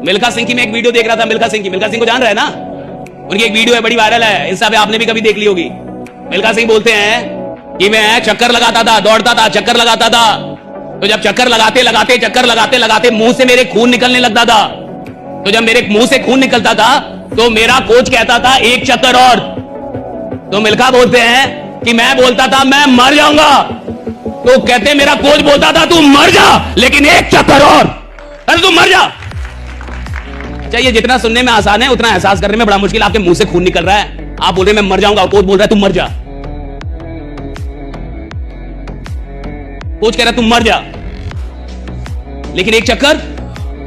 मिल्खा सिंह की मैं एक वीडियो देख रहा था। मिल्खा सिंह को जान रहा है ना? उनकी एक वीडियो है, बड़ी वायरल है इंस्टा पे, आपने भी कभी देख ली होगी। मिल्खा सिंह बोलते हैं कि मैं चक्कर लगाता था, दौड़ता था, चक्कर लगाता था, तो जब चक्कर लगाते मुंह से मेरे खून निकलने लगता था, तो जब मेरे मुंह से खून निकलता था तो मेरा कोच कहता था एक चक्कर और। तो मिल्खा बोलते हैं कि मैं बोलता था मैं मर जाऊंगा, तो कहते मेरा कोच बोलता था तू मर जा लेकिन एक चक्कर और, अरे तू मर जा। अच्छा, ये जितना सुनने में आसान है उतना एहसास करने में बड़ा मुश्किल। आपके मुंह से खून निकल रहा है, आप बोल रहे मैं मर जाऊंगा, कोच बोल रहा है तू मर जा। कोच कह रहा है तू मर जा लेकिन एक चक्कर।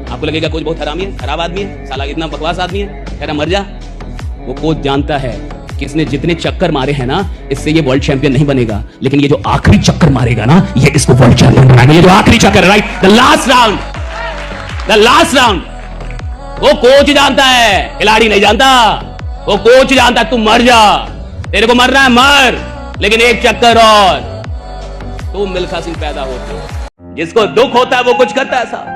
आपको लगेगा कोच बहुत हरामी है, खराब आदमी है, साला इतना बकवास आदमी है, कह रहा मर जा। वो कोच जानता है कि इसने जितने चक्कर मारे हैं ना, इससे ये वर्ल्ड चैंपियन नहीं बनेगा, लेकिन ये जो आखिरी चक्कर मारेगा ना, ये इसको वर्ल्ड चैंपियन बनाएगा। ये जो आखिरी चक्कर है, राइट, द लास्ट राउंड, वो कोच जानता है, खिलाड़ी नहीं जानता। वो कोच जानता है तू मर जा, तेरे को मरना है मर, लेकिन एक चक्कर और। तो मिल्खा सिंह पैदा होता है। जिसको दुख होता है वो कुछ करता है साहब।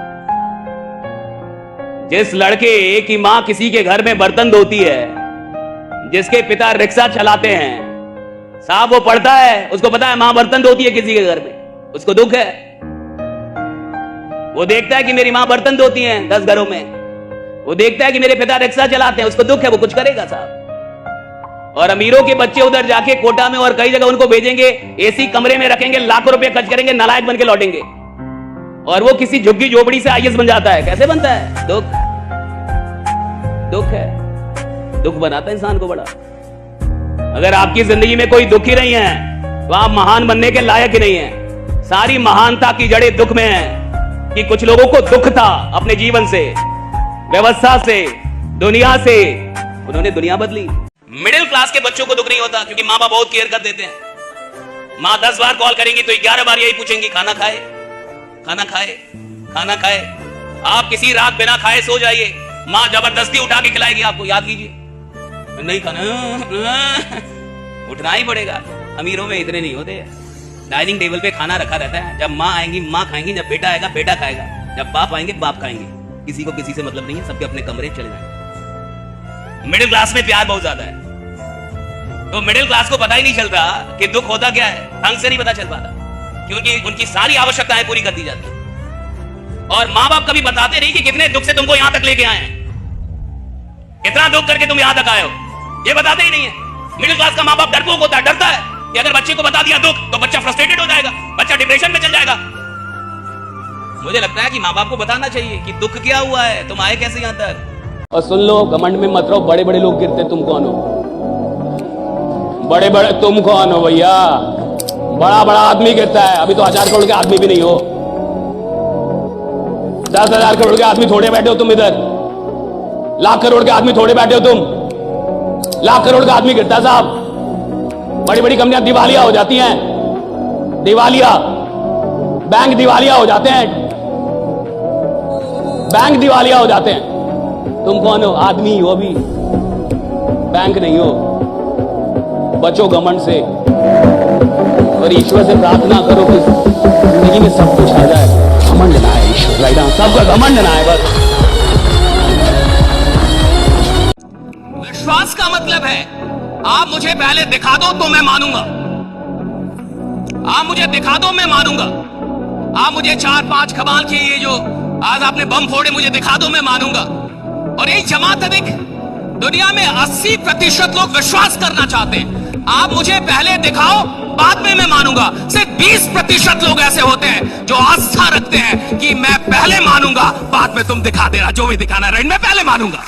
जिस लड़के की मां किसी के घर में बर्तन धोती है, जिसके पिता रिक्शा चलाते हैं साहब, वो पढ़ता है, उसको पता है मां बर्तन धोती है किसी के घर में, उसको दुख है। वो देखता है कि मेरी मां बर्तन धोती है 10 घरों में, वो देखता है कि मेरे पिता रिक्शा चलाते हैं, उसको दुख है, वो कुछ करेगा साहब। और अमीरों के बच्चे उधर जाके कोटा में और कई जगह उनको भेजेंगे, एसी कमरे में रखेंगे, लाखों रुपए खर्च करेंगे, नालायक बन के लौटेंगे, और वो किसी झुग्गी झोपड़ी से आईएएस बन जाता है। कैसे बनता है? दुख है, दुख बनाता है इंसान को बड़ा। अगर आपकी जिंदगी में कोई दुख ही नहीं है तो आप महान बनने के लायक ही नहीं है। सारी महानता की जड़ें दुख में है कि कुछ लोगों को दुख था अपने जीवन से, व्यवस्था से, दुनिया से, उन्होंने दुनिया बदली। मिडिल क्लास के बच्चों को दुख नहीं होता क्योंकि माँ बाप बहुत केयर कर देते हैं। माँ 10 बार कॉल करेंगी तो 11 बार यही पूछेंगी खाना खाए, खाना खाए, खाना खाए। आप किसी रात बिना खाए सो जाइए, माँ जबरदस्ती उठा के खिलाएगी आपको, याद कीजिए नहीं खाना, उठना ही पड़ेगा। अमीरों में इतने नहीं होते। डाइनिंग टेबल पे खाना रखा रहता है, जब माँ आएंगी माँ खाएंगी, जब बेटा आएगा बेटा खाएगा, जब बाप आएंगे बाप खाएंगे। किसी को किसी से मतलब नहीं है, सबके अपने कमरे चले जाएंगे। मिडिल क्लास में प्यार बहुत ज्यादा है, तो मिडिल क्लास को पता ही नहीं चलता कि दुख होता क्या है, ढंग से नहीं पता चल पाता, क्योंकि उनकी सारी आवश्यकताएं पूरी कर दी जाती है। और माँ बाप कभी बताते नहीं कि कितने दुख से तुमको यहां तक लेके आए हैं, कितना दुख करके तुम यहां तक आए हो, ये बताते ही नहीं है। मिडिल क्लास का माँ बाप डरपोक होता है, डरता है कि अगर बच्चे को बता दिया दुख तो बच्चा फ्रस्ट्रेटेड हो जाएगा, बच्चा डिप्रेशन में चल जाएगा। मुझे लगता है कि माँ बाप को बताना चाहिए कि दुख क्या हुआ है, तुम आए कैसे यहां तक। और सुन लो, घमंड में मत रहो, बड़े बड़े लोग गिरते, तुम कौन हो? बड़े बड़े तुम कौन हो भैया? बड़ा बड़ा आदमी गिरता है, अभी तो 1000 करोड़ के आदमी भी नहीं हो। 10,000 करोड़ के आदमी थोड़े बैठे हो तुम इधर, लाख करोड़ के आदमी थोड़े बैठे हो तुम। लाख करोड़ का आदमी गिरता साहब। बड़ी बड़ी कंपनियां दिवालिया हो जाती हैं, दिवालिया, बैंक दिवालिया हो जाते हैं, बैंक दिवालिया हो जाते हैं। तुम कौन हो? आदमी हो, अभी बैंक नहीं हो। बचो घमंड से और ईश्वर से प्रार्थना करो कि जिंदगी में सब कुछ आ जाए। घमंड ना है ईश्वर, राइट, सबका घमंड ना है बस। विश्वास का मतलब है आप मुझे पहले दिखा दो तो मैं मानूंगा, आप मुझे दिखा दो मैं मानूंगा। आप मुझे 4-5 कमाल के ये जो आज आपने बम फोड़े मुझे दिखा दो मैं मानूंगा। और यही जमात है, देख दुनिया में 80% लोग विश्वास करना चाहते हैं। आप मुझे पहले दिखाओ बाद में मैं मानूंगा। सिर्फ 20% लोग ऐसे होते हैं जो आस्था रखते हैं कि मैं पहले मानूंगा बाद में तुम दिखा देना, जो भी दिखाना है, मैं पहले मानूंगा।